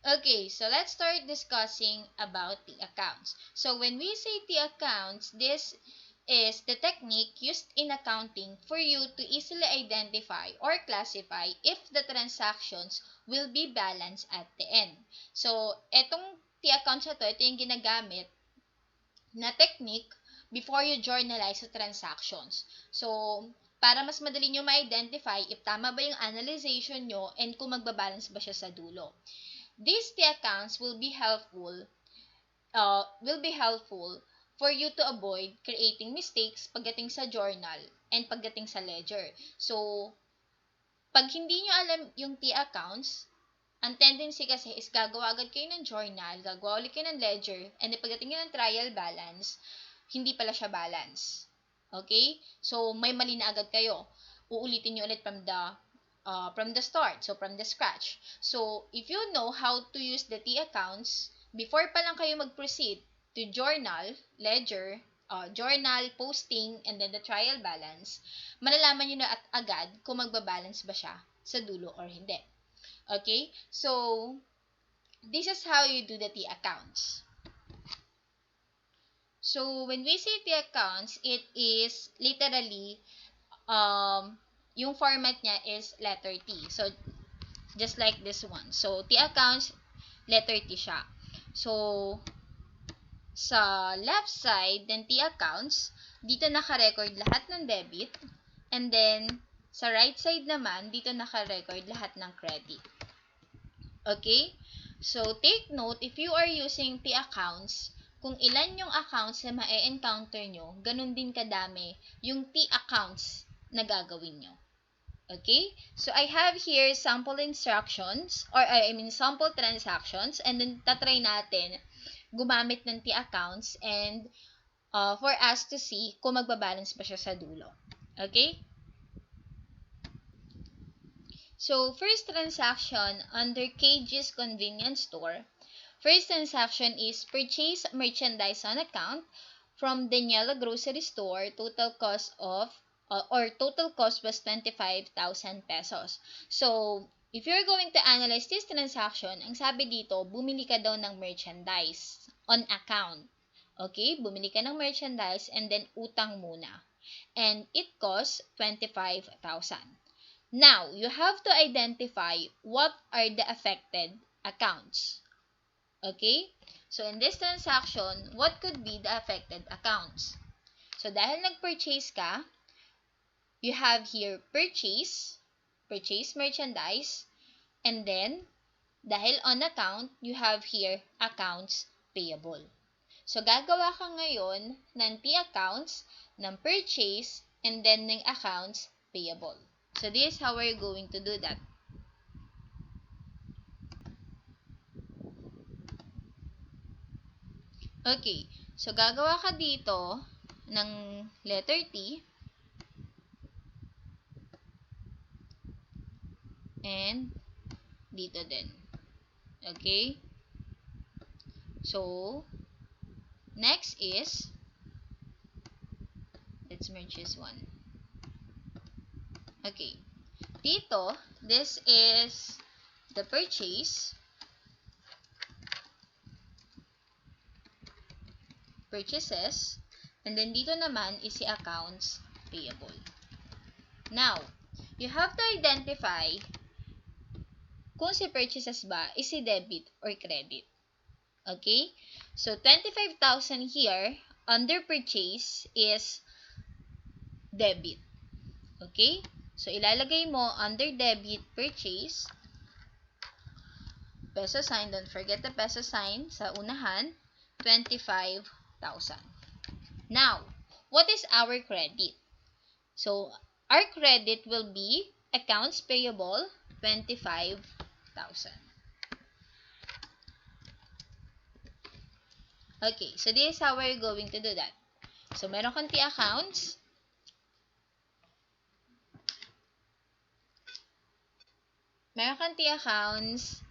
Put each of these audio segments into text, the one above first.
Okay, so let's start discussing about the accounts. So when we say the accounts, this is the technique used in accounting for you to easily identify or classify if the transactions will be balanced at the end. So, etong the accounts na to, ito yung ginagamit na technique before you journalize the transactions. So, para mas madali nyo ma-identify if tama ba yung analyzation nyo and kung magbabalance ba siya sa dulo. These T accounts will be helpful for you to avoid creating mistakes pagdating sa journal and pagdating sa ledger. So, pag hindi nyo alam yung T accounts, ang tendency kasi is gagawa agad kayo ng journal, gagawa ulit kayo ng ledger, and then pagdating nyo ng trial balance, hindi pala siya balance. Okay? So, may mali na agad kayo. Uulitin nyo ulit from the start, so from the scratch. So, if you know how to use the T accounts, before pa lang kayo mag-proceed to journal, ledger, journal, posting, and then the trial balance, malalaman nyo na at agad kung magbabalance ba siya sa dulo or hindi. Okay? So, this is how you do the T accounts. So, when we say T accounts, it is literally, yung format niya is letter T. So, just like this one. So, T accounts, letter T siya. So, sa left side ng T accounts, dito naka-record lahat ng debit. And then, sa right side naman, dito naka-record lahat ng credit. Okay? So, take note, if you are using T accounts, kung ilan yung accounts na ma-encounter nyo, ganun din kadami yung T accounts na gagawin nyo. Okay? So, I have here sample instructions, or sample transactions, and then tatry natin gumamit ng T accounts and for us to see kung magbabalance pa siya sa dulo. Okay? So, first transaction under KG's convenience store. First transaction is purchase merchandise on account from Daniela Grocery Store. Total cost was 25,000 pesos. So, if you're going to analyze this transaction, ang sabi dito, bumili ka daw ng merchandise on account. Okay? Bumili ka ng merchandise and then utang muna. And it costs 25,000. Now, you have to identify what are the affected accounts. Okay? So, in this transaction, what could be the affected accounts? So, dahil nag-purchase ka, you have here purchase merchandise, and then, dahil on account, you have here accounts payable. So, gagawa ka ngayon ng T accounts, ng purchase, and then ng accounts payable. So, this is how we're going to do that. Okay. So, gagawa ka dito ng letter T and dito din. Okay? So, next is, let's merge this one. Okay. Dito, this is the purchases, and then dito naman is si accounts payable. Now, you have to identify kung si purchases ba is si debit or credit. Okay? So, 25,000 here under purchase is debit. Okay? So, ilalagay mo under debit purchase, peso sign, don't forget the peso sign sa unahan, 25,000. Now, what is our credit? So, our credit will be accounts payable, 25,000. Okay, so this is how we're going to do that. So, meron kang T accounts. Meron kang T accounts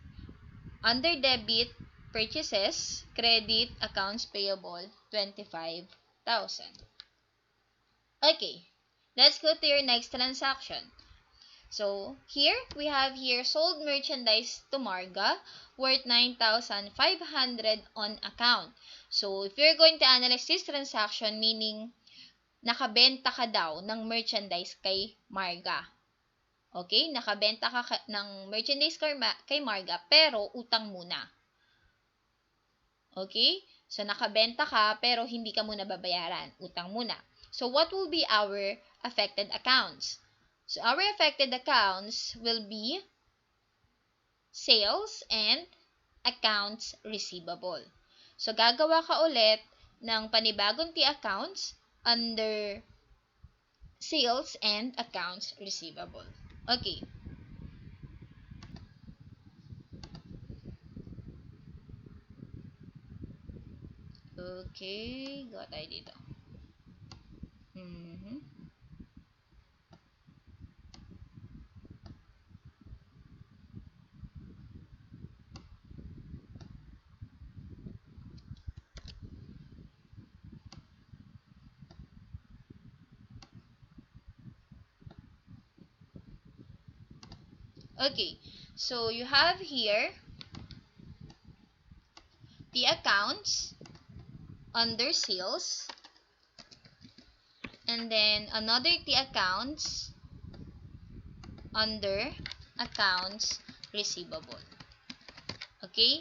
under debit, purchases, credit, accounts payable, 25,000. Okay, let's go to your next transaction. So, here, we have here sold merchandise to Marga worth 9,500 on account. So, if you're going to analyze this transaction, meaning nakabenta ka daw ng merchandise kay Marga. Okay? Nakabenta ka ng merchandise kay Marga, pero utang muna. Okay? So, nakabenta ka, pero hindi ka muna babayaran. Utang muna. So, what will be our affected accounts? So, our affected accounts will be sales and accounts receivable. So, gagawa ka ulit ng panibagong T-accounts under sales and accounts receivable. Okay. Okay, got tayo dito. Okay, so you have here the accounts under sales, and then another the accounts under accounts receivable. Okay?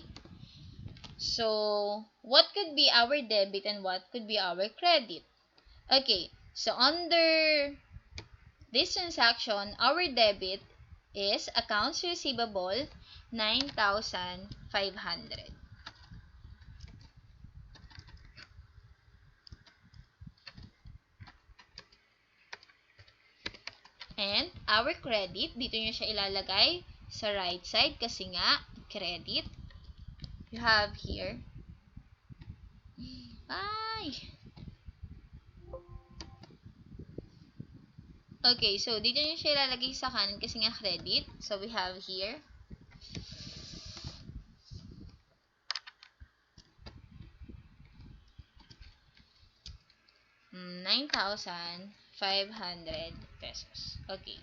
So, what could be our debit and what could be our credit? Okay, so under this transaction, our debit is accounts receivable 9,500. And our credit, dito nyo siya ilalagay sa right side kasi nga credit. You have here. Okay, so dito nyo siya ilalagay sa kanan kasi nga credit. So we have here 9,500 pesos. Okay.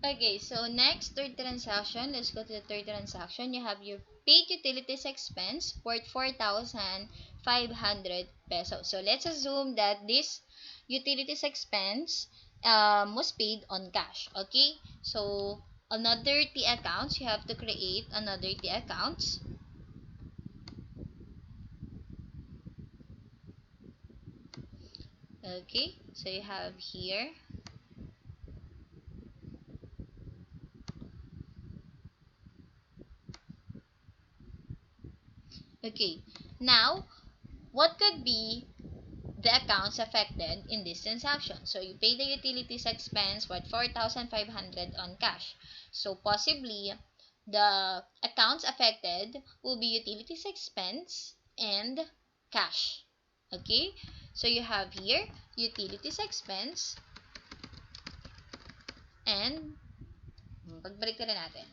Okay, so next, third transaction. Let's go to the third transaction. You have your paid utilities expense worth 4,500 pesos. So let's assume that this utilities expense was paid on cash. Okay, so another T accounts. You have to create another T accounts. Okay, so you have here okay, now what could be the accounts affected in this transaction? So you pay the utilities expense worth 4,500 on cash. So possibly the accounts affected will be utilities expense and cash. Okay, so you have here utilities expense and pagbalik na natin.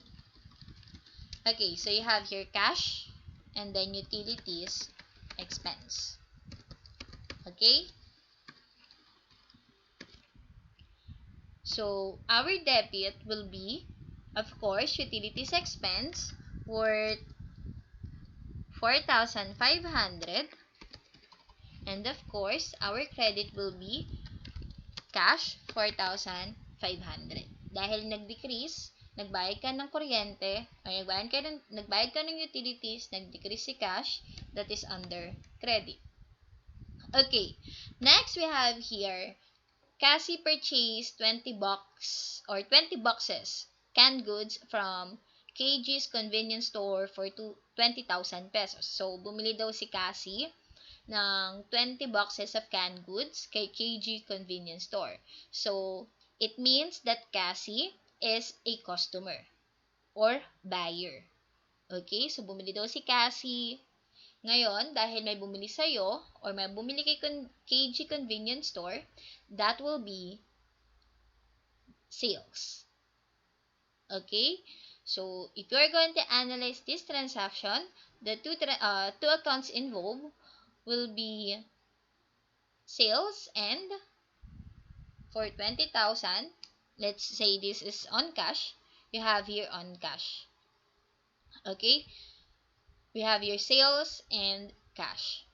Okay, so you have here cash and then utilities expense. Okay? So, our debit will be, of course, utilities expense worth 4,500, and of course, our credit will be cash 4,500. Dahil nag-decrease, nagbayad ka ng kuryente, o nagbayad ka ng utilities, nag-decrease si cash, that is under credit. Okay, next we have here, Cassie purchased 20 boxes canned goods from KG's convenience store for 20,000 pesos. So, bumili daw si Cassie ng 20 boxes of canned goods kay KG convenience store. So, it means that Cassie is a customer or buyer. Okay, so bumili daw si Cassie. Ngayon, dahil may bumili sa'yo or may bumili kay KG convenience store, that will be sales. Okay? So, if you are going to analyze this transaction, the two accounts involved will be sales and for 20,000, let's say this is on cash, you have here on cash. Okay? We have your sales and cash.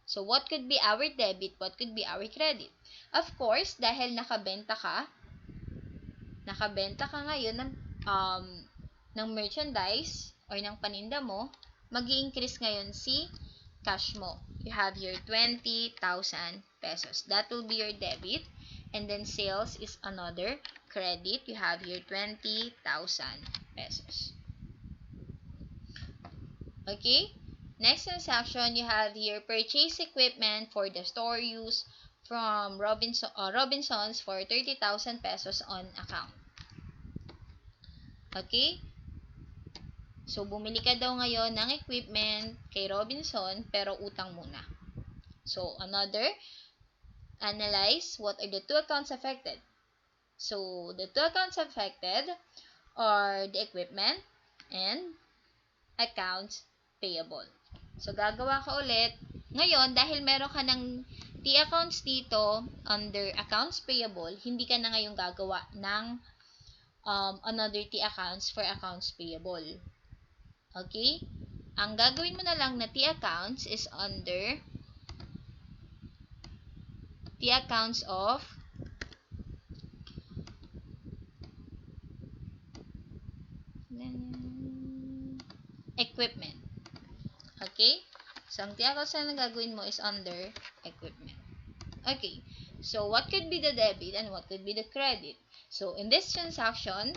So, what could be our debit? What could be our credit? Of course, dahil nakabenta ka ngayon ng merchandise or ng paninda mo, mag-i-increase ngayon si cash mo. You have your 20,000 pesos. That will be your debit. And then sales is another credit. You have your 20,000 pesos. Okay? Next transaction, you have here purchase equipment for the store use from Robinsons for 30,000 pesos on account. Okay? So, bumili ka daw ngayon ng equipment kay Robinson, pero utang muna. So, analyze what are the two accounts affected. So, the two accounts affected are the equipment and accounts payable. So, gagawa ka ulit. Ngayon, dahil meron ka ng T accounts dito under accounts payable, hindi ka na ngayon gagawa ng another T accounts for accounts payable. Okay? Ang gagawin mo na lang na T accounts is under T accounts of equipment. Okay? So, ang T accounts na gagawin mo is under equipment. Okay. So, what could be the debit and what could be the credit? So, in this transaction,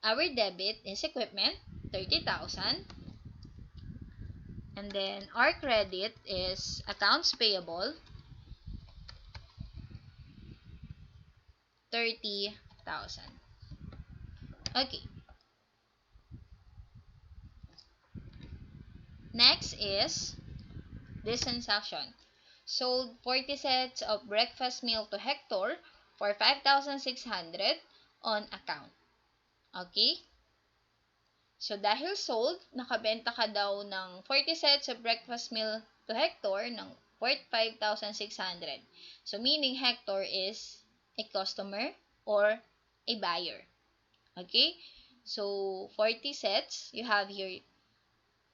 our debit is equipment, 30,000. And then, our credit is accounts payable, 30,000. Okay. Next is this transaction. Sold 40 sets of breakfast meal to Hector for 5,600 on account. Okay? So, dahil sold, nakabenta ka daw ng 40 sets of breakfast meal to Hector ng worth 5,600. So, meaning Hector is a customer or a buyer. Okay? So, 40 sets, you have here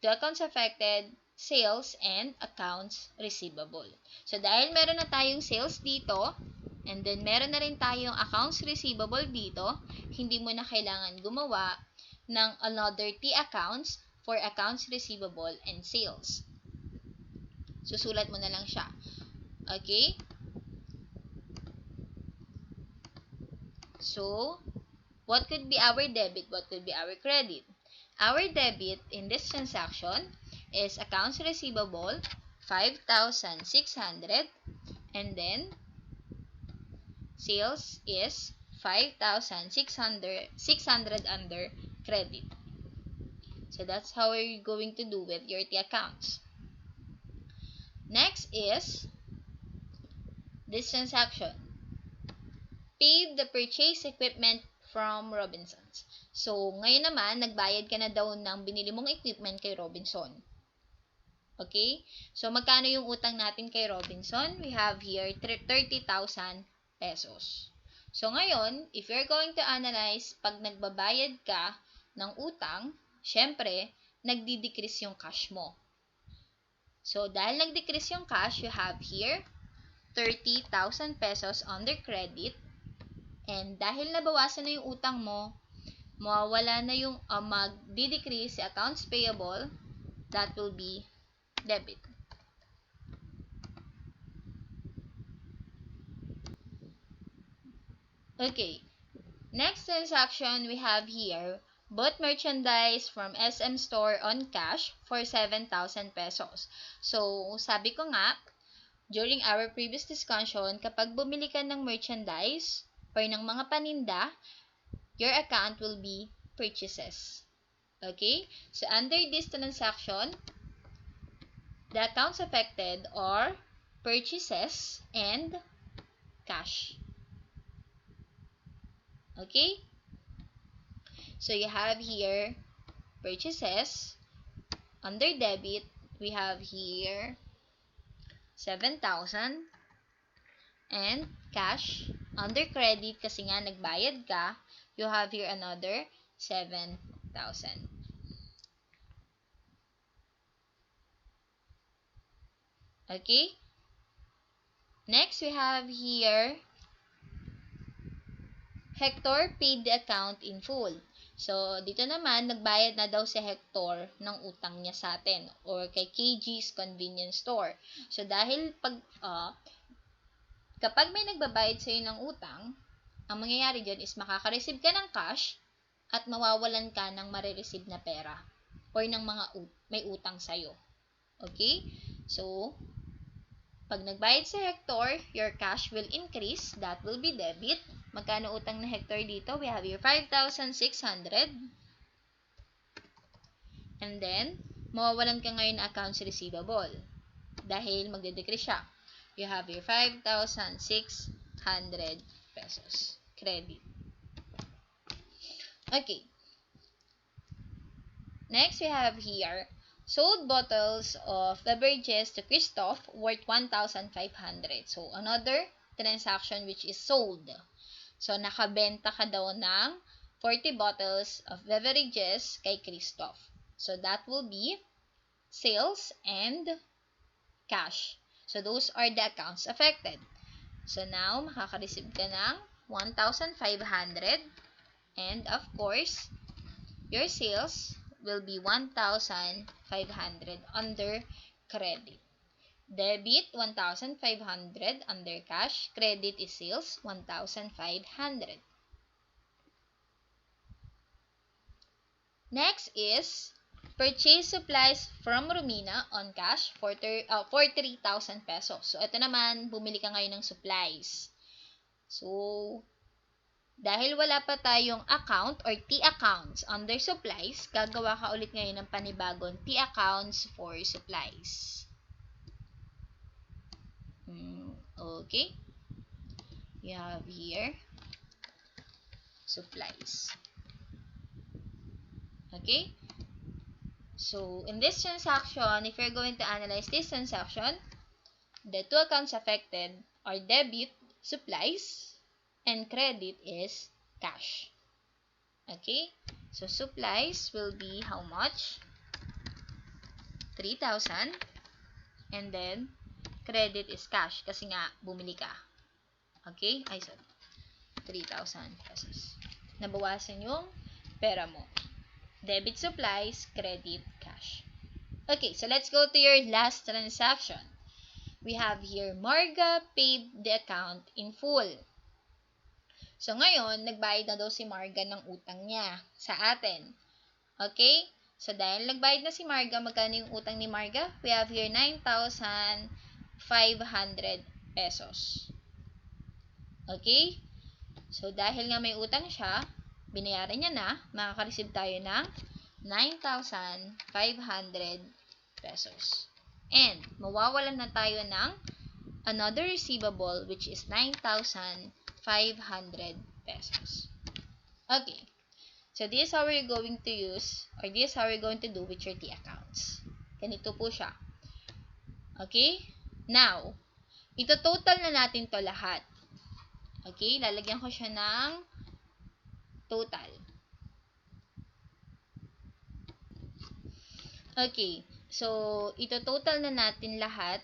the accounts affected, sales, and accounts receivable. So, dahil meron na tayong sales dito, and then meron na rin tayong accounts receivable dito, hindi mo na kailangan gumawa ng another T accounts for accounts receivable and sales. Susulat mo na lang siya. Okay? So, what could be our debit? What could be our credit? Our debit in this transaction is accounts receivable, 5,600, and then sales is 5,600 under credit. So, that's how we're going to do with your T accounts. Next is this transaction. Paid the purchase equipment from Robinsons. So, ngayon naman, nagbayad ka na daw ng binili mong equipment kay Robinson. Okay? So, magkano yung utang natin kay Robinson? We have here 30,000 pesos. So, ngayon, if you're going to analyze, pag nagbabayad ka ng utang, syempre, nagdi-decrease yung cash mo. So, dahil nag-decrease yung cash, you have here 30,000 pesos under credit. And dahil nabawasan na yung utang mo, mawawala na yung mag-decrease si accounts payable, that will be debit. Okay. Next transaction we have here, bought merchandise from SM store on cash for 7,000 pesos. So, sabi ko nga, during our previous discussion, kapag bumili ka ng merchandise or ng mga paninda, your account will be purchases. Okay? So, under this transaction, the accounts affected are purchases and cash. Okay? So, you have here purchases. Under debit, we have here 7,000 and cash Under credit, kasi nga nagbayad ka, you have here another 7,000. Okay? Next, we have here Hector paid the account in full. So, dito naman, nagbayad na daw si Hector ng utang niya sa atin or kay KG's Convenience Store. So, dahil kapag may nagbabayad sa'yo ng utang, ang mangyayari dyan is makaka-receive ka ng cash at mawawalan ka ng marireceive na pera or ng mga may utang sa'yo. Okay? So, pag nagbayad si Hector, your cash will increase. That will be debit. Magkano utang na Hector dito? We have here 5,600. And then, mawawalan ka ngayon ng accounts receivable. Dahil magde-decrease siya. You have here 5,600 pesos. Credit. Okay. Next, we have here sold bottles of beverages to Christoph worth 1,500. So, another transaction which is sold. So, nakabenta ka daw ng 40 bottles of beverages kay Christoph. So, that will be sales and cash. So, those are the accounts affected. So, now, makaka-receive ka ng 1,500 and, of course, your sales will be 1,500 under credit. Debit, 1,500 under cash. Credit is sales, 1,500. Next is purchase supplies from Romina on cash for 3,000 pesos. So, ito naman, bumili ka ngayon ng supplies. So, dahil wala pa tayong account or T-accounts under supplies, gagawa ka ulit ngayon ng panibagong T-accounts for supplies. Okay. You have here supplies. Okay. So, in this transaction, if you're going to analyze this transaction, the two accounts affected are debit, supplies, and credit is cash. Okay. So, supplies will be how much? 3,000. And then, credit is cash kasi nga bumili ka. Okay? Ay, sorry. 3,000 pesos. Nabawasan yung pera mo. Debit, supplies, credit, cash. Okay, so let's go to your last transaction. We have here, Marga paid the account in full. So, ngayon, nagbayad na daw si Marga ng utang niya sa atin. Okay? So, dahil nagbayad na si Marga, magkano yung utang ni Marga? We have here 9,500 pesos. Okay? So, dahil nga may utang siya, binayaran niya na, makaka-receive tayo ng 9,500 pesos. And, mawawalan na tayo ng another receivable which is 9,500 pesos. Okay. So, this is how we're going to use, or this is how we're going to do with your T accounts. Ganito po siya. Okay? Now, ito total na natin to lahat. Okay? Lalagyan ko siya ng total. Okay. So, ito total na natin lahat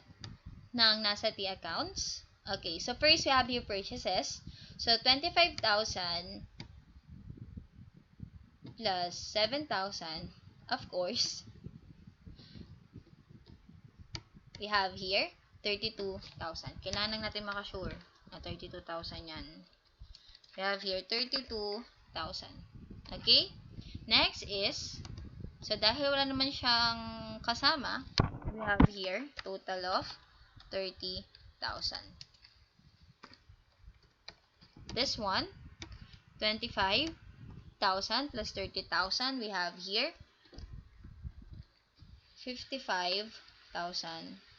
ng nasa T accounts. Okay. So, first we have your purchases. So, 25,000 plus 7,000, of course, we have here 32,000. Kailangan natin makasure na 32,000 yan. We have here 32,000. Okay? Next is, so dahil wala naman siyang kasama, we have here total of 30,000. This one, 25,000 plus 30,000, we have here 55,000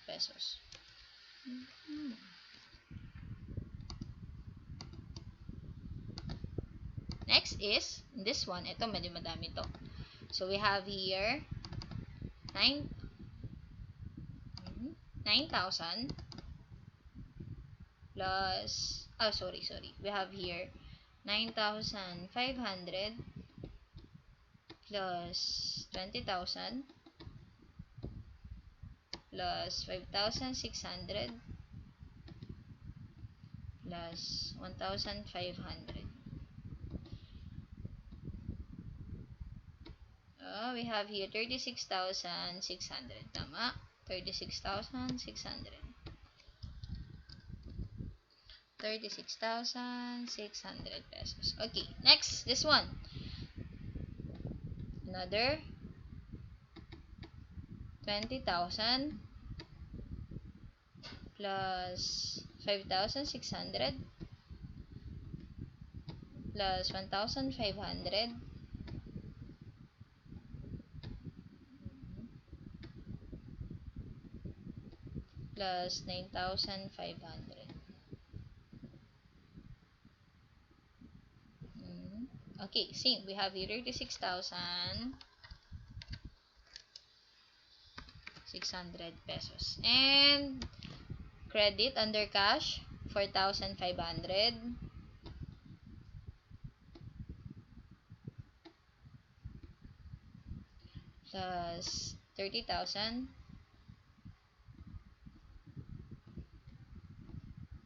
pesos. Next is, this one, ito medyo madami to. So, we have here 9,000 plus, we have here 9,500 plus 20,000 plus 5,600 plus 1,500. We have here 36,600. Tama? 36,600. 36,600 pesos. Okay, next, this one. Another 20,000 plus 5,600 plus 1,500 plus 9,500. Okay, same. We have here 36,600 pesos. And credit under cash, 4,500 plus 30,000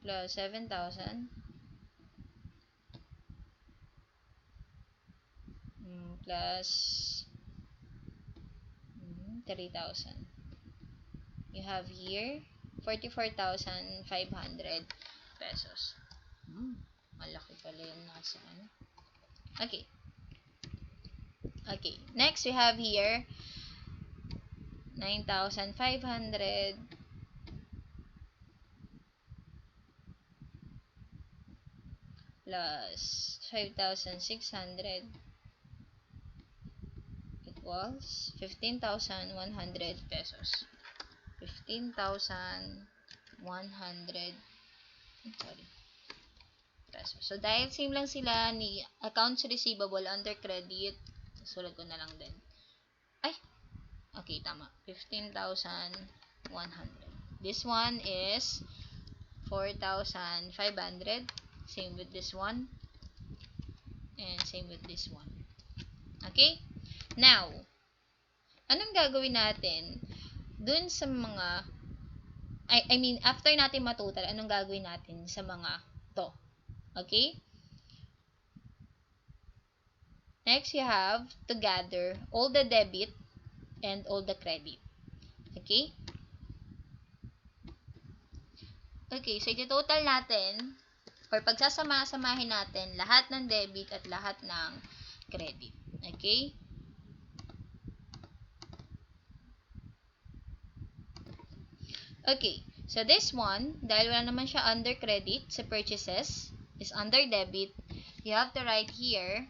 plus 7,000 plus 3,000. You have here 44,500 pesos. Malaki pala yung nasa ano. Okay. Okay. Next, we have here 9,500 plus 5,600 equals 15,100 pesos. 15,100 pesos. So, dahil same lang sila ni accounts receivable under credit, sulat ko na lang din. Ay! Okay, tama. 15,100. This one is 4,500. Same with this one. And same with this one. Okay? Now, anong gagawin natin dun sa mga I mean, after natin matotal, anong gagawin natin sa mga to? Okay? Next, you have to gather all the debit and all the credit. Okay? Okay, so ito-total natin or pagsasama-samahin natin lahat ng debit at lahat ng credit. Okay? Okay, so this one, dahil wala naman siya under credit sa purchases, is under debit, you have to write here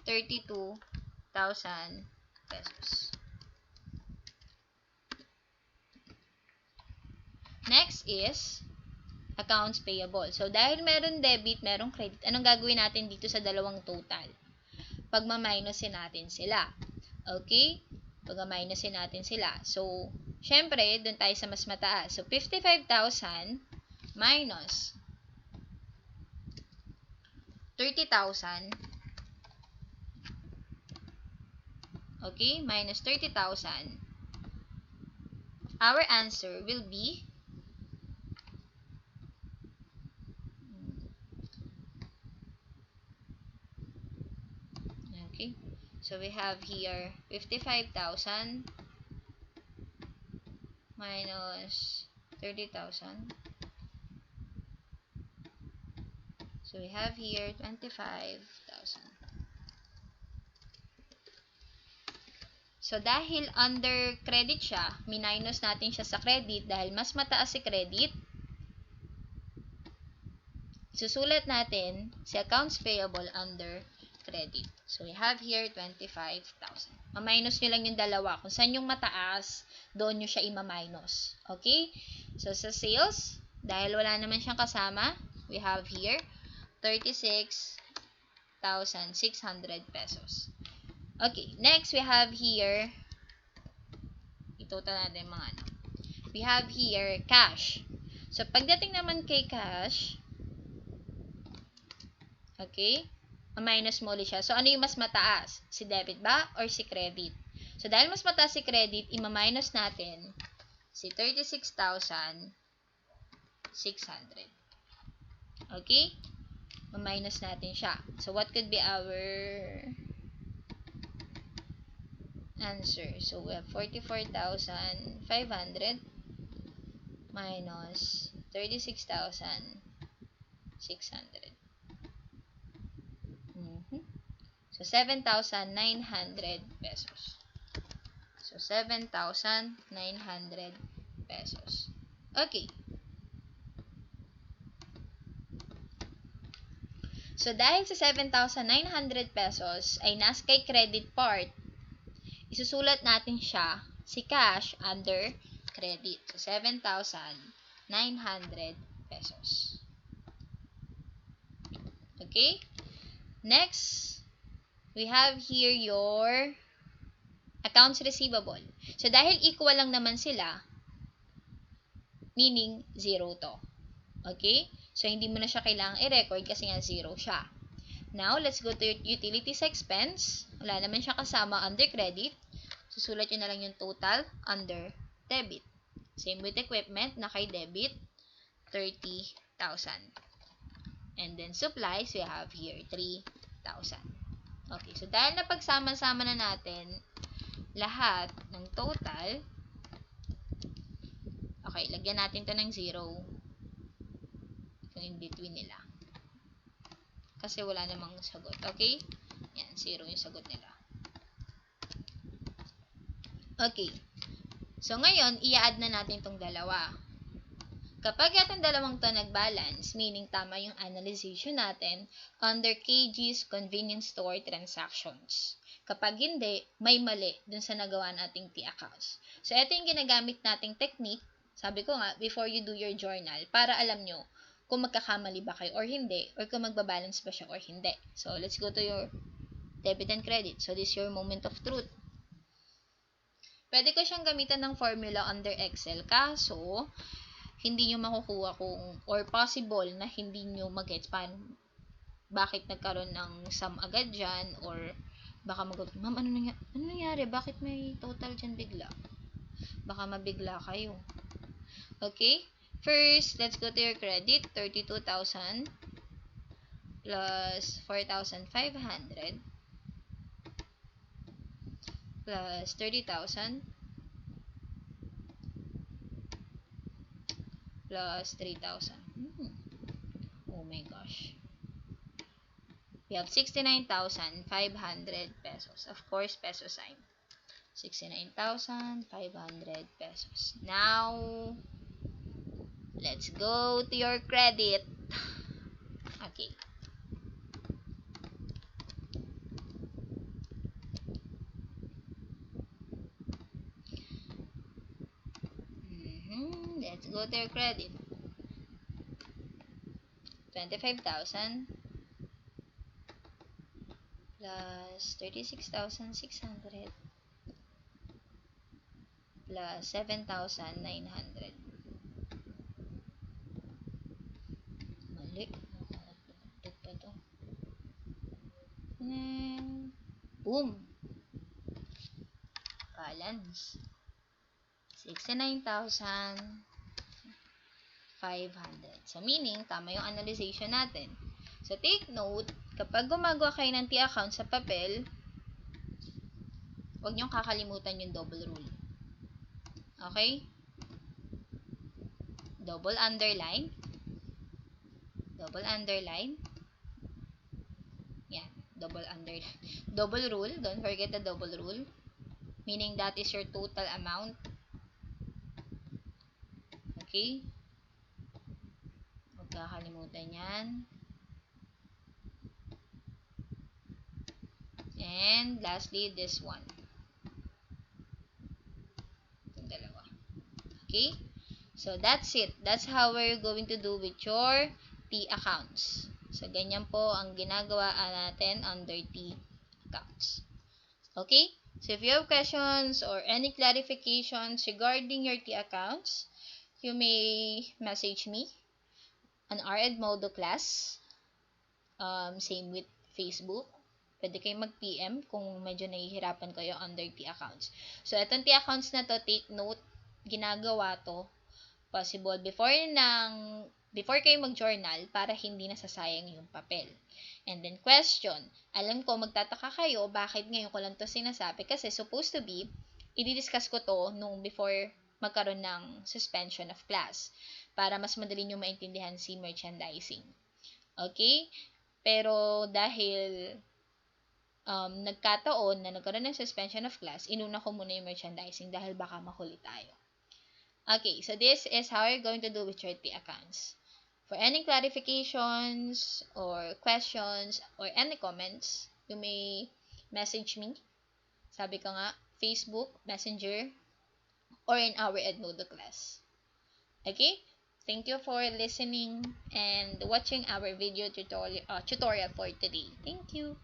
32,000 pesos. Next is accounts payable. So, dahil meron debit, meron credit, anong gagawin natin dito sa dalawang total? Pagmaminosin natin sila. Okay? Pagmaminosin natin sila. So, syempre, dun tayo sa mas mataas. So, 55,000 minus 30,000. Okay? Minus 30,000. Our answer will be okay? So, we have here 55,000 minus 30,000. So, we have here 25,000. So, dahil under credit siya, minus natin siya sa credit dahil mas mataas si credit, susulat natin si accounts payable under credit. So, we have here 25,000. Ma-minus nyo lang yung dalawa. Kung saan yung mataas, doon nyo siya ima-minus. Okay? So, sa sales, dahil wala naman siyang kasama, we have here 36,600 pesos. Okay, next we have here, itotal natin mga ano. We have here cash. So, pagdating naman kay cash, okay, minus mo ulit siya. So, ano yung mas mataas? Si debit ba or si credit? So, dahil mas mataas si credit, ima-minus natin si 36,600. Okay? Ma-minus natin siya. So, what could be our answer? So, we have 44,500 minus 36,600. So, 7,900 pesos. So, 7,900 pesos. Okay. So, dahil sa 7,900 pesos ay nasa kay credit part, isusulat natin siya si cash under credit. So, 7,900 pesos. Okay? Next, we have here your accounts receivable. So, dahil equal lang naman sila, meaning 0 to. Okay? So, hindi mo na siya kailangang i-record kasi nga 0 siya. Now, let's go to utilities expense. Wala naman siya kasama under credit. Susulat nyo na lang yung total under debit. Same with equipment na kay debit, 30,000. And then supplies, we have here 3,000. Okay, so dahil napagsama-sama na natin lahat ng total, okay, lagyan natin to ng 0 in between nila. Kasi wala namang sagot. Okay? Yan, 0 yung sagot nila. Okay. So, ngayon, i-add na natin itong dalawa. Kapag itong dalawang to nag-balance, meaning tama yung analyzation natin, under KG's convenience store transactions. Kapag hindi, may mali dun sa nagawa nating T-accounts. So, ito yung ginagamit nating technique, sabi ko nga, before you do your journal, para alam nyo kung magkakamali ba kayo or hindi, or kung magbabalance ba siya or hindi. So, let's go to your debit and credit. So, this is your moment of truth. Pwede ko siyang gamitan ng formula under Excel, kaso, hindi nyo makukuha kung, or possible na hindi nyo mag-gets bakit nagkaroon ng sum agad dyan, or baka ma'am, ano nangyari? Bakit may total dyan bigla? Baka mabigla kayo. Okay? First, let's go to your credit, 32,000 plus 4,500 plus 30,000 plus 3,000. Oh my gosh. We have 69,500 pesos. Of course, peso sign. 69,500 pesos. Now, let's go to your credit. Okay. Let's go to your credit. 25,000 plus 36,600 plus 7,900. Mali. Nakakapagod pa to. And boom! Balance. 69,500. So, meaning, tama yung analyzation natin. So, take note, kapag gumagawa kayo ng T-account sa papel, huwag niyong kakalimutan yung double rule. Okay? Double underline. Double underline. Yan. Double underline. Double rule. Don't forget the double rule. Meaning, that is your total amount. Okay? Huwag kakalimutan yan. And lastly, this one. Itong dalawa. Okay? So, that's it. That's how we're going to do with your T accounts. So, ganyan po ang ginagawa natin under T accounts. Okay? So, if you have questions or any clarifications regarding your T accounts, you may message me on our Edmodo class. Same with Facebook. Pwede kayong mag-PM kung medyo nahihirapan kayo under T-accounts. So, itong T-accounts na to, take note, ginagawa to possible before kayo mag-journal para hindi nasasayang yung papel. And then question, alam ko magtataka kayo bakit ngayon ko lang to sinasabi kasi supposed to be i-discuss ko to nung before magkaroon ng suspension of class para mas madali nyo maintindihan si merchandising. Okay? Pero dahil nagkataon na nagkaroon ng suspension of class, inuna ko muna yung merchandising dahil baka mahuli tayo. Okay, so this is how you're going to do with your T-accounts. For any clarifications or questions or any comments, you may message me. Sabi ko nga, Facebook, Messenger, or in our Edmodo class. Okay? Thank you for listening and watching our video tutorial for today. Thank you.